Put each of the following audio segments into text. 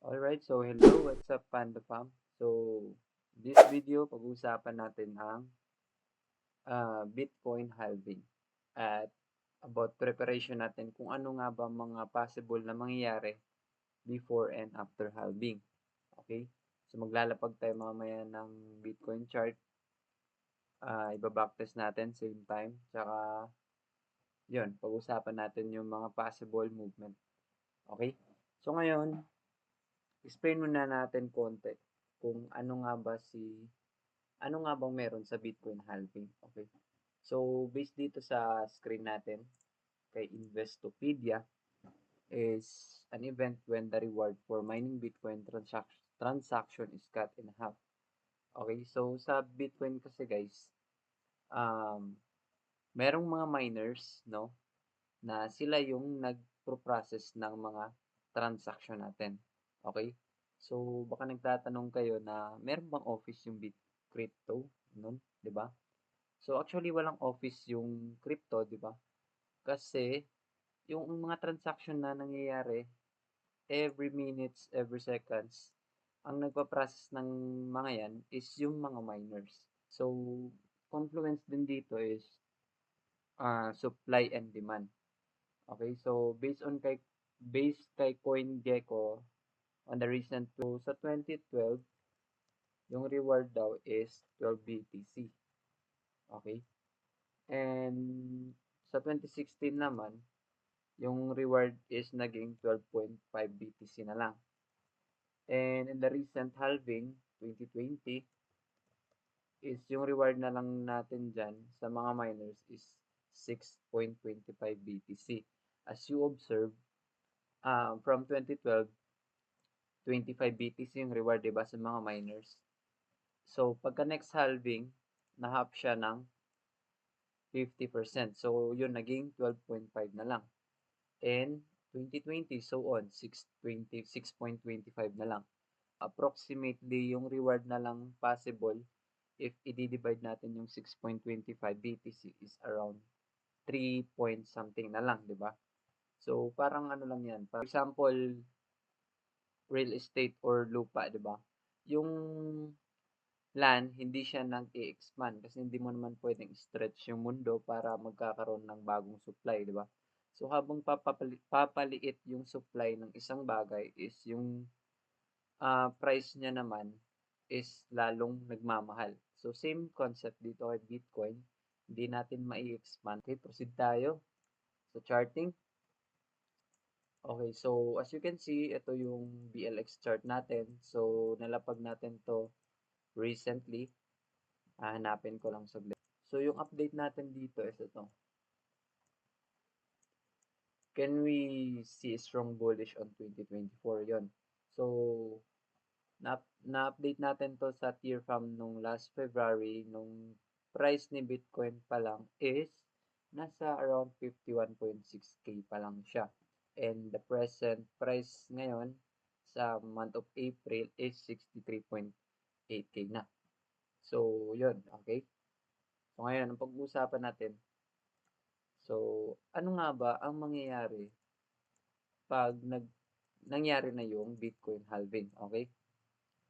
Alright, so hello, what's up Panda Fam? So, this video, pag-uusapan natin ang Bitcoin halving at about preparation natin kung ano nga ba mga possible na mangyayari before and after halving. Okay? So, maglalapag tayo mamaya ng Bitcoin chart. Iba-backtest natin same time. Tsaka, yun, pag-usapan natin yung mga possible movement. Okay? So, ngayon, explain muna natin konti kung ano nga bang meron sa Bitcoin halving. Okay. So, based dito sa screen natin, kay Investopedia, is an event when the reward for mining Bitcoin transaction is cut in half. Okay, so sa Bitcoin kasi guys, um, merong mga miners, no, na sila yung nagpro-process ng mga transaction natin. Okay? So, baka nagtatanong kayo na meron bang office yung crypto nun, 'di ba? So, actually walang office yung crypto, 'di ba? Kasi yung mga transaction na nangyayari every minutes, every seconds, ang nagpa-process ng mga yan is yung mga miners. So, confluence din dito is supply and demand. Okay, so based kay CoinGecko on the recent sa 2012, yung reward daw is 12 BTC. Okay? And sa 2016 naman, yung reward is naging 12.5 BTC na lang. And in the recent halving, 2020, is yung reward na lang natin dyan sa mga miners is 6.25 BTC. As you observe, from 2012, 25 BTC yung reward, 'di ba, sa mga miners. So, pagka next halving, na-half siya ng 50%. So, yun, naging 12.5 na lang. And 2020, so on, 6.25 na lang. Approximately, yung reward na lang possible if i-divide natin yung 6.25 BTC is around 3 point something na lang, di ba? So, parang ano lang yan. For example, real estate or lupa, di ba? Yung land, hindi siya nag-i-expand kasi hindi mo naman pwedeng stretch yung mundo para magkakaroon ng bagong supply, di ba? So, habang papaliit yung supply ng isang bagay is yung price niya naman is lalong nagmamahal. So, same concept dito kay Bitcoin. Hindi natin mai-expand. Okay, proceed tayo sa charting. Okay, so as you can see, ito yung BLX chart natin. So, nalapag natin to recently. Hanapin ko lang saglit. So, yung update natin dito is ito. Can we see strong bullish on 2024? Yon. So, na-update natin to sa tier from nung last February, nung price ni Bitcoin pa lang is nasa around 51.6K pa lang siya. And the present price ngayon sa month of April is 63.8K na. So, yun, okay? So, ngayon, ang pag-uusapan natin, so, ano nga ba ang mangyayari pag nangyari na yung Bitcoin halving, okay?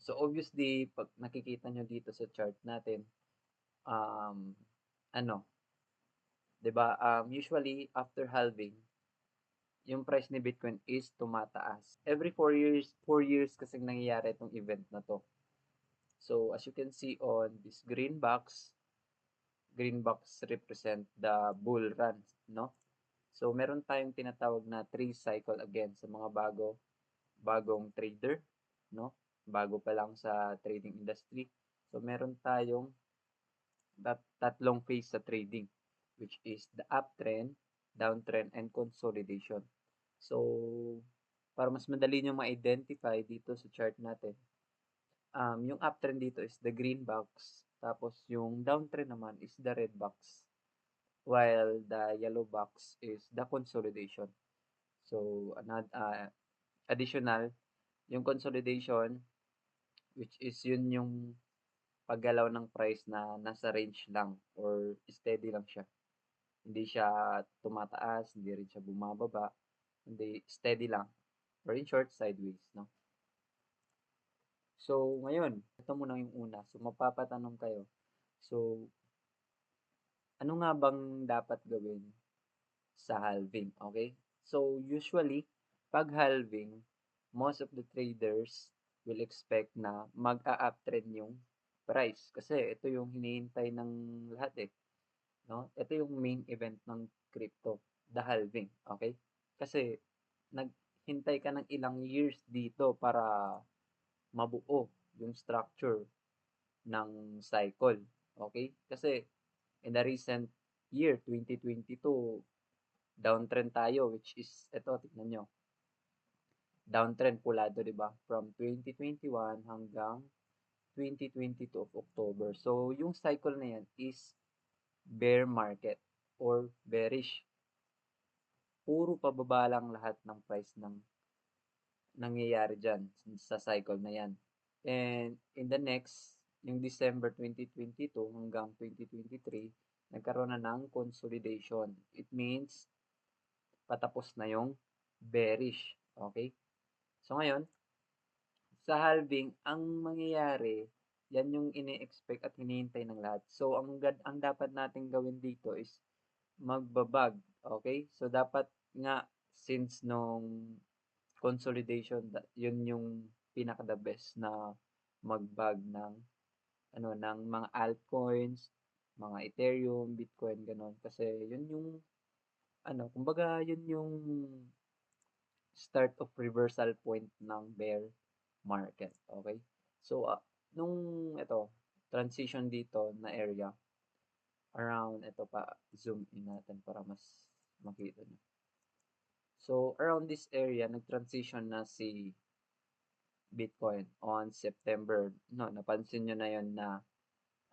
So, obviously, pag nakikita nyo dito sa chart natin, um, ano, 'di ba? Usually after halving, yung price ni Bitcoin is tumataas. Every 4 years kasi nangyayari itong event na to. So, as you can see on this green box represent the bull run, no? So, meron tayong tinatawag na 3 cycle again sa mga bagong trader, no? Bago pa lang sa trading industry. So, meron tayong tatlong phase sa trading, which is the uptrend, downtrend, and consolidation. So, para mas madali nyo ma-identify dito sa chart natin, yung uptrend dito is the green box, tapos yung downtrend naman is the red box, while the yellow box is the consolidation. So, additional, yung consolidation, which is yun yung paggalaw ng price na nasa range lang or steady lang siya. Hindi siya tumataas, hindi rin siya bumababa, hindi steady lang. Or in short, sideways, no? So, ngayon, ito muna yung una. So, mapapatanong kayo. So, ano nga bang dapat gawin sa halving? Okay? So, usually, pag halving, most of the traders will expect na mag-a-uptrend yung price. Kasi ito yung hinihintay ng lahat eh. No? Ito yung main event ng crypto, the halving. Okay? Kasi naghintay ka ng ilang years dito para mabuo yung structure ng cycle. Okay? Kasi in the recent year, 2022, downtrend tayo, which is, ito, tignan nyo, downtrend pulado, di ba? From 2021 hanggang 2022 of October. So, yung cycle na yan is bear market or bearish. Puro pababa lang lahat ng price ng nangyayari dyan sa cycle na yan. And in the next, yung December 2022 hanggang 2023, nagkaroon na ng consolidation. It means patapos na yung bearish. Okay? So ngayon, sa halving, ang mangyayari, yan yung ini-expect at hinihintay ng lahat. So ang dapat natin gawin dito is magbabag. Okay? So dapat nga since nung consolidation, yun yung pinaka the best na magbag ng ng mga altcoins, mga Ethereum, Bitcoin, ganon. Kasi yun yung kumbaga yun yung start of reversal point ng bear market. Okay? So, nung transition dito na area, around ito pa, zoom in natin para mas makita nyo. So, around this area, nag-transition na si Bitcoin on September. No, napansin nyo na yon na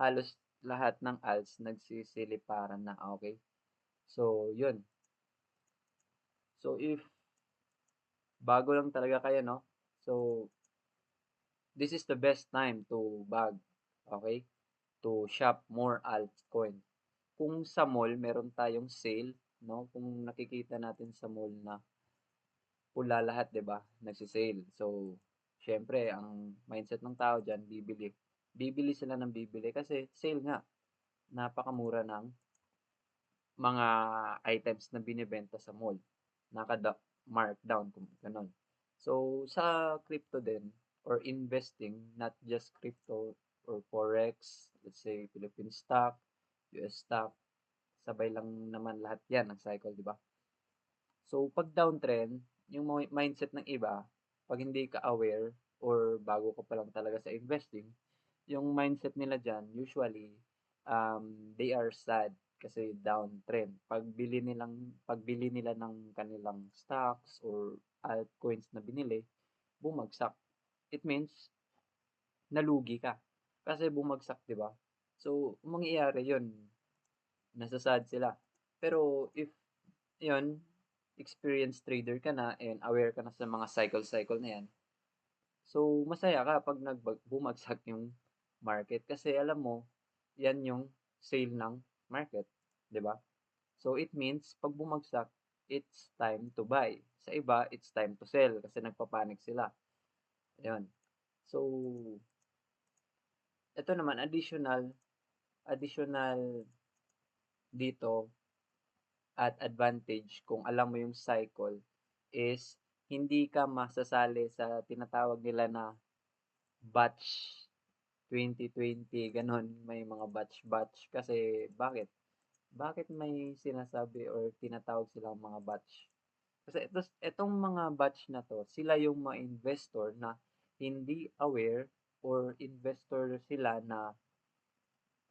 halos lahat ng alts nagsisiliparan na. Okay? So, yun. So, if bago lang talaga kayo, no? So, this is the best time to bag. Okay? To shop more altcoin. Kung sa mall, meron tayong sale, no? Kung nakikita natin sa mall na pula lahat, 'di ba? Nagse-sale. So, syempre, ang mindset ng tao diyan, bibili. Bibili sila ng bibili kasi sale nga. Napakamura ng mga items na binebenta sa mall. Markdown kung ganun. So, sa crypto din, or investing, not just crypto or forex, let's say Philippine stock, US stock, sabay lang naman lahat yan ng cycle, di ba? So, pag downtrend, yung mindset ng iba, pag hindi ka aware or bago ka pa lang talaga sa investing, yung mindset nila dyan, usually, they are sad kasi downtrend. Pagbili nila ng kanilang stocks or altcoins na binili, bumagsak. It means, nalugi ka. Kasi bumagsak, di ba? So, mangyayari yun, nasasad sila. Pero if yun, experienced trader ka na and aware ka na sa mga cycle-cycle na yan, so masaya ka pag bumagsak yung market kasi alam mo, yan yung sale ng market, di ba? So it means pag bumagsak, it's time to buy. Sa iba, it's time to sell kasi nagpapanik sila. Ayun. So, ito naman, additional dito at advantage kung alam mo yung cycle is hindi ka masasali sa tinatawag nila na batch 2020, ganun. May mga batch-batch. Kasi bakit? Bakit may sinasabi or tinatawag silang mga batch? Kasi itong mga batch na to, sila yung mga investor na hindi aware or investor sila na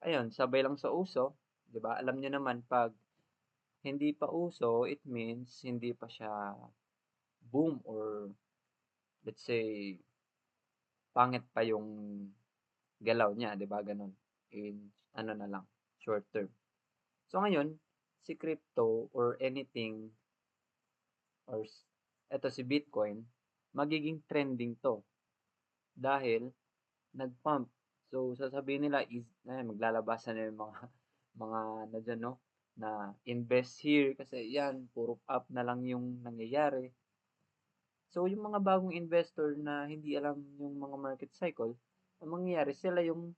ayun, sabay lang sa uso, 'di ba? Alam niyo naman pag hindi pa uso, it means hindi pa siya boom or let's say pangit pa yung galaw niya, 'di ba? Ganun. In na lang, short term. So ngayon, si crypto or anything or eto si Bitcoin, magiging trending to dahil nag-pump. So sasabihin nila is maglalabasan na yung mga na dyan, no? Na invest here kasi yan, puro up na lang yung nangyayari. So, yung mga bagong investor na hindi alam yung mga market cycle, ang mangyayari sila yung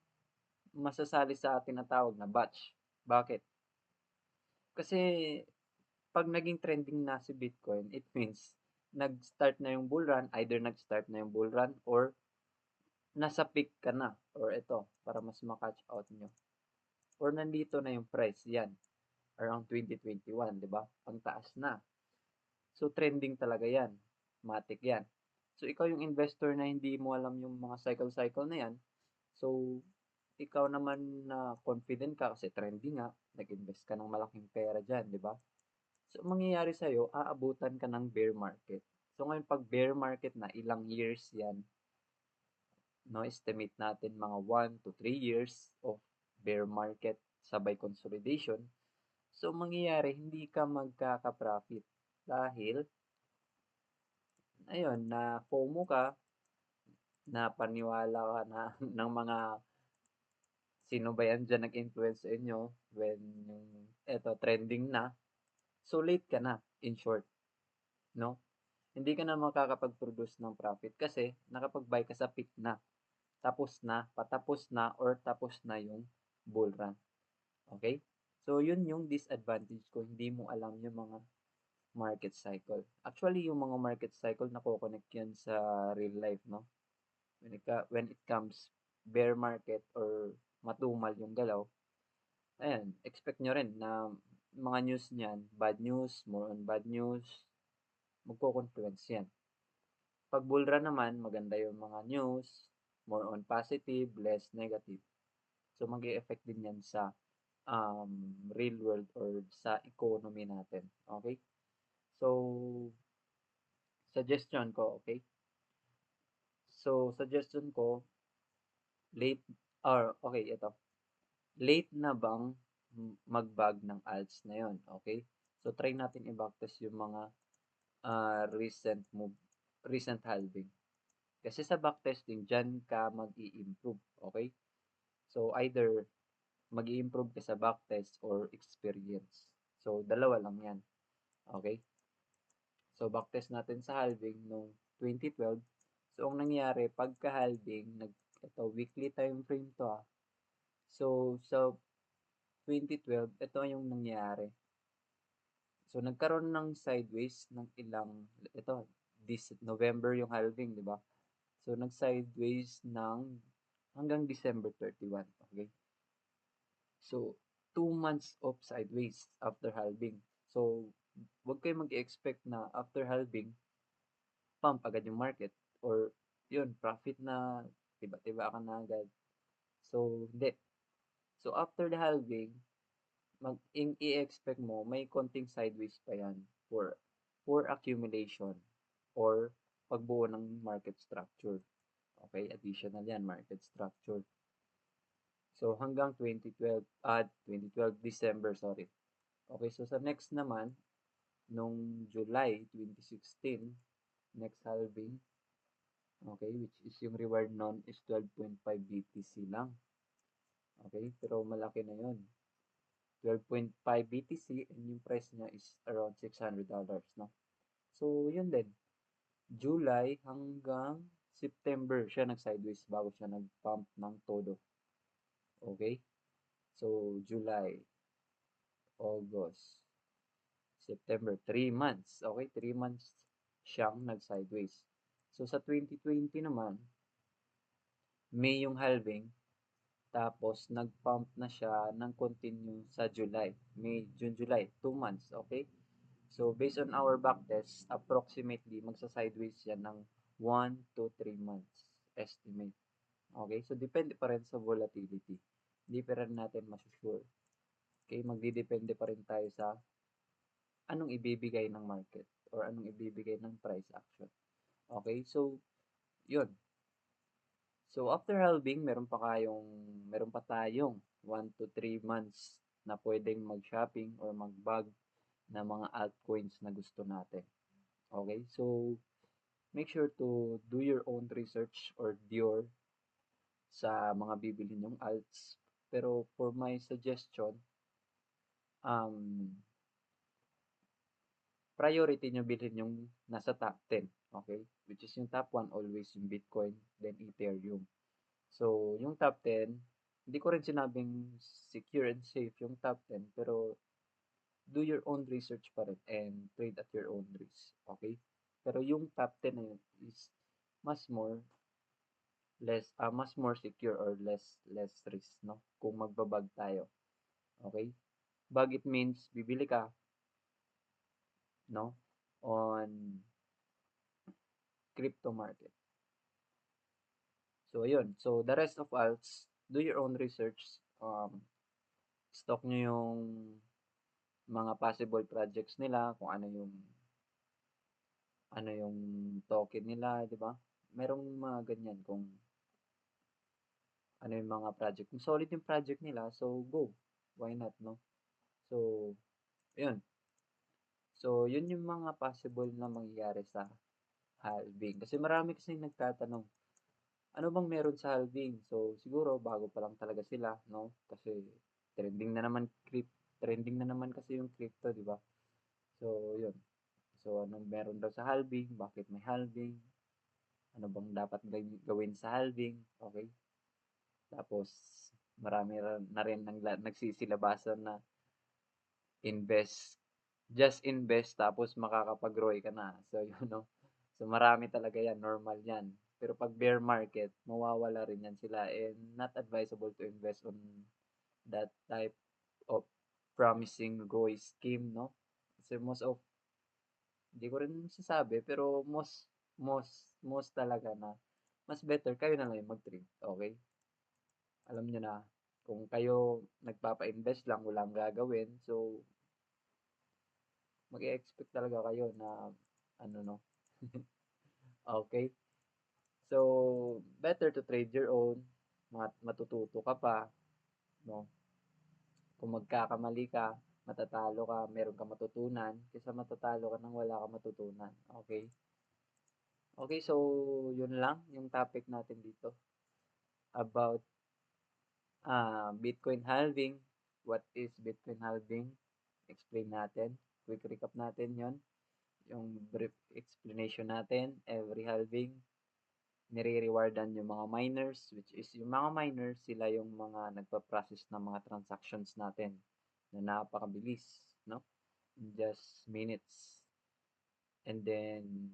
masasali sa tinatawag na batch. Bakit? Kasi 'pag naging trending na si Bitcoin, it means nag-start na yung bull run, either nag-start na yung bull run or nasa peak ka na or ito para mas ma-catch out niyo or nandito na yung price, 'yan, around 2021, 'di ba? Ang taas na. So, trending talaga 'yan, matic 'yan. So, ikaw yung investor na hindi mo alam yung mga cycle-cycle na 'yan, so ikaw naman na confident ka kasi trending nga, nag-invest ka ng malaking pera diyan, 'di ba? So, ang mangyayari sa'yo, aabutan ka ng bear market. So, ngayon 'pag bear market na, ilang years 'yan, no, estimate natin mga 1 to 3 years of bear market sabay consolidation. So, mangyayari hindi ka magkaka-profit dahil ayun, na FOMO ka, napaniwala ka na ng mga sino ba 'yan diyan nag-influence sa inyo when yung eto trending na, so late ka na, in short, 'no? Hindi ka na makakapag-produce ng profit kasi nakapag-buy ka sa peak na, tapos na, patapos na or tapos na yung bull run, okey? So, yun yung disadvantage kung hindi mo alam yung mga market cycle. Actually, yung mga market cycle nako-connect yan sa real life, 'no? When it comes bear market or matumal yung galaw, ayan, expect nyo rin na mga news niyan, bad news, more on bad news, magko-confluence yan. 'Pag bull run naman, maganda yung mga news, more on positive, less negative. So, mag-e-effect din yan sa real world or sa economy natin. Okay? So, suggestion ko, okay? So, suggestion ko, late, or okay, ito. Late na bang mag-bag ng alts na yon, okay? So, try natin i-backtest yung mga recent move, recent halving. Kasi sa backtesting, dyan ka mag-i-improve, okay? So, either mag-i-improve ka sa backtest or experience. So, dalawa lang yan, okay? So, backtest natin sa halving nung 2012. So, ang nangyari, pagka-halving, ito, weekly time frame to ah. So, sa 2012, ito yung nangyari. So, nagkaroon ng sideways ng ilang, ito, this November yung halving, di ba? So, nag-sideways ng hanggang December 31, okay? So, 2 months of sideways after halving. So, huwag kayo mag-expect na after halving, pump agad yung market or yun, profit na, tiba-tiba ka na agad. So, hindi. So, after the halving, i-expect mo, may konting sideways pa yan for accumulation or pagbuo ng market structure. Okay, additional yan, market structure. So, hanggang 2012 December, sorry. Okay, so sa next naman, nung July 2016, next halving, okay, which is yung reward nun is 12.5 BTC lang. Okay, pero malaki na yun. 12.5 BTC and yung price niya is around $600, no? So, yun din. July hanggang September siya nag-sideways bago siya nag-pump ng todo. Okay? So, July, August, September, 3 months. Okay, 3 months siyang nag-sideways. So, sa 2020 naman, May yung halving, tapos nag-pump na siya ng continue sa July. May, June, July, 2 months. Okay? So, based on our backtest, approximately, magsa-sideways yan ng 1 to 3 months estimate. Okay? So, depende pa rin sa volatility. Hindi pa rin natin masusure. Okay? Magdidepende pa rin tayo sa anong ibibigay ng market or anong ibibigay ng price action. Okay? So, yun. So, after halving, meron pa tayong 1 to 3 months na pwedeng mag-shopping or mag-bag na mga altcoins na gusto natin. Okay? So, make sure to do your own research or Dior sa mga bibili nyong alts. Pero for my suggestion, um, priority nyo bilhin yung nasa top 10. Okay? Which is yung top 1 always yung Bitcoin, then Ethereum. So, yung top 10, hindi ko rin sinabing secure and safe yung top 10, pero do your own research pa rin and trade at your own risk. Okay? Pero yung top 10 na yun is mas more mas more secure or less risk, no? Kung magbabag tayo. Okay? Bag it means bibili ka, no? On crypto market. So, ayun. So, the rest of alts, do your own research. Stock nyo yung mga possible projects nila, kung ano yung token nila, di ba? Merong mga ganyan kung ano yung mga project. Kung solid yung project nila, so go. Why not, no? So, yun. So, yun yung mga possible na mangyayari sa halving. Kasi marami kasi nagtatanong, ano bang meron sa halving? So, siguro bago pa lang talaga sila, no? Kasi trending na naman kasi yung crypto, di ba? So, yun. So, anong meron daw sa halving? Bakit may halving? Ano bang dapat gawin sa halving? Okay? Tapos, marami na rin nagsisilabasan na invest, just invest, tapos makakapag-ROI ka na. So, yun, no? So, marami talaga yan, normal yan. Pero pag bear market, mawawala rin yan sila and not advisable to invest on that type of promising ROI scheme, no? Kasi hindi ko rin sasabi, pero most talaga na mas better kayo na lang yung mag-trade, okay? Alam niyo na, kung kayo nagpapa-invest lang, walang gagawin, so mag-e-expect talaga kayo na ano, no? Okay? So, better to trade your own, matututo ka pa, no? Kung magkakamali ka, matatalo ka, meron ka matutunan, kaysa matatalo ka nang wala kang matutunan. Okay? Okay, so yun lang yung topic natin dito about Bitcoin halving. What is Bitcoin halving? Explain natin. Quick recap natin yon. Yung brief explanation natin. Every halving, nire-rewardan yung mga miners, which is yung mga miners, sila yung mga nagpa-process ng mga transactions natin na napakabilis, no? In just minutes. And then,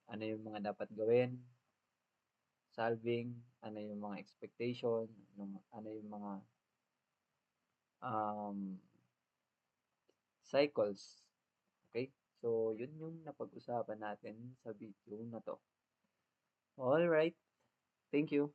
ano yung mga dapat gawin? Solving, ano yung mga expectation, ano yung mga um, cycles. Okay? So, yun yung napag-usapan natin sa video na to. Alright. Thank you.